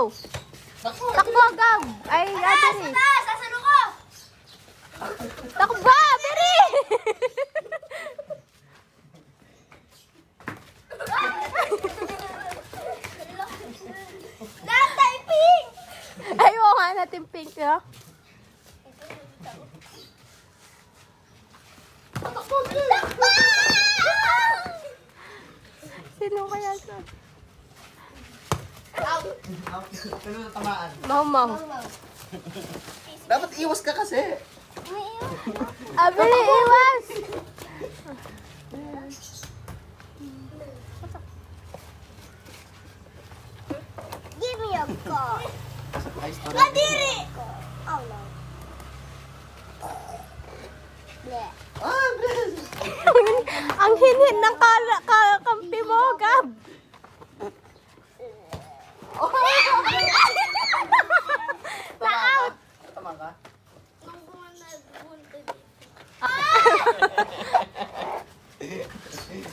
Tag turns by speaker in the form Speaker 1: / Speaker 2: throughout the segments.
Speaker 1: Go! Takbo, Gab! Ay, Avery.
Speaker 2: Sasalo ko!
Speaker 1: Takbo, Avery!
Speaker 2: Lahat tayo pink!
Speaker 1: Ayaw nga natin pink, no?
Speaker 2: Takbo!
Speaker 1: Sino kaya sa?
Speaker 3: Ano na tamaan?
Speaker 1: Mau.
Speaker 3: Dapat iwas ka kasi.
Speaker 1: Avery, iwas!
Speaker 2: Give me a call.
Speaker 3: Ay, story.
Speaker 2: Kadiri! Oh no. Bleh.
Speaker 3: Ah, bless.
Speaker 1: Ang hinhin ng kampi mo, Gab!
Speaker 3: Na-out! Tama ka?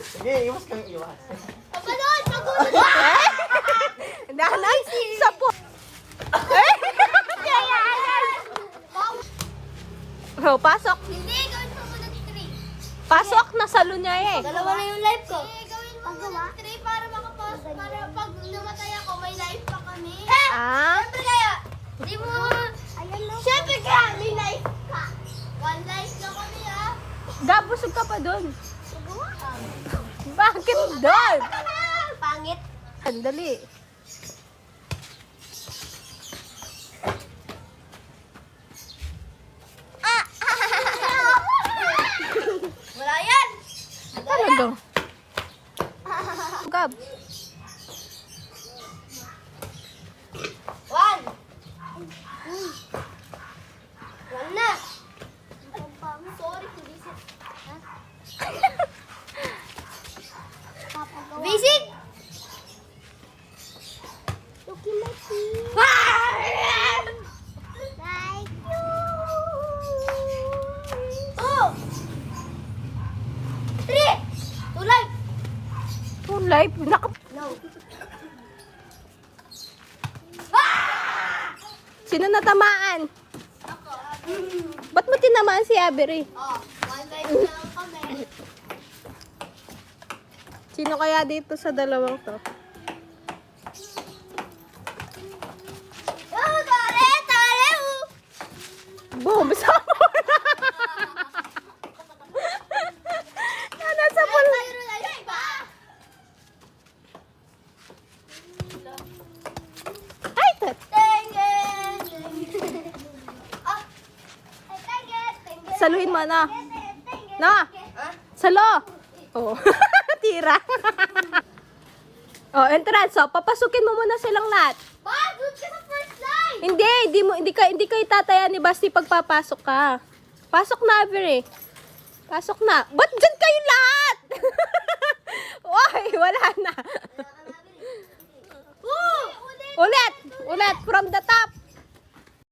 Speaker 3: Sige, iwas kang iwas.
Speaker 2: Kapalon! Pagod!
Speaker 1: Dahanan, sapo! Oh, pasok!
Speaker 2: Hindi, gawin mo muna 3.
Speaker 1: Pasok! Nasalo niya eh!
Speaker 2: Dalawa na yung life ko. Hindi, gawin mo muna 3 para makapos. Para pag namatay ako, may life pa kami.
Speaker 1: Ah?
Speaker 2: Siyempre kaya, di mo... Siyempre kaya, may life ka. 1 life na kami ah.
Speaker 1: Gab, busog ka pa dun! Bakit dun?
Speaker 2: Pangit.
Speaker 1: Sandali.
Speaker 2: Wala yan.
Speaker 1: Ano daw? Gab.
Speaker 2: 1. 1 na. Sorry, visit. Visit! Thank you. Oh! 3! Tulay!
Speaker 1: Oh, live.
Speaker 2: No.
Speaker 1: Sino natamaan?
Speaker 2: Ako.
Speaker 1: Ba't mo tinamaan si Avery?
Speaker 2: Oh, 1 life na lang kami.
Speaker 1: Sino kaya dito sa dalawang to?
Speaker 2: Oh, tare! Tare!
Speaker 1: Boom! Sama mo na! Nasa pool. Ay, tat. Saluhin mo na. Na! Salo! Oh. Tira. Oh, entrance. So, papasukin mo muna silang lahat.
Speaker 2: Ba, doon ka sa first line!
Speaker 1: Hindi ka itataya ni Basti pagpapasok ka. Pasok na, Avery. Pasok na. Ba't dyan kayo lahat? Uy, wala na. Ulit. From the top.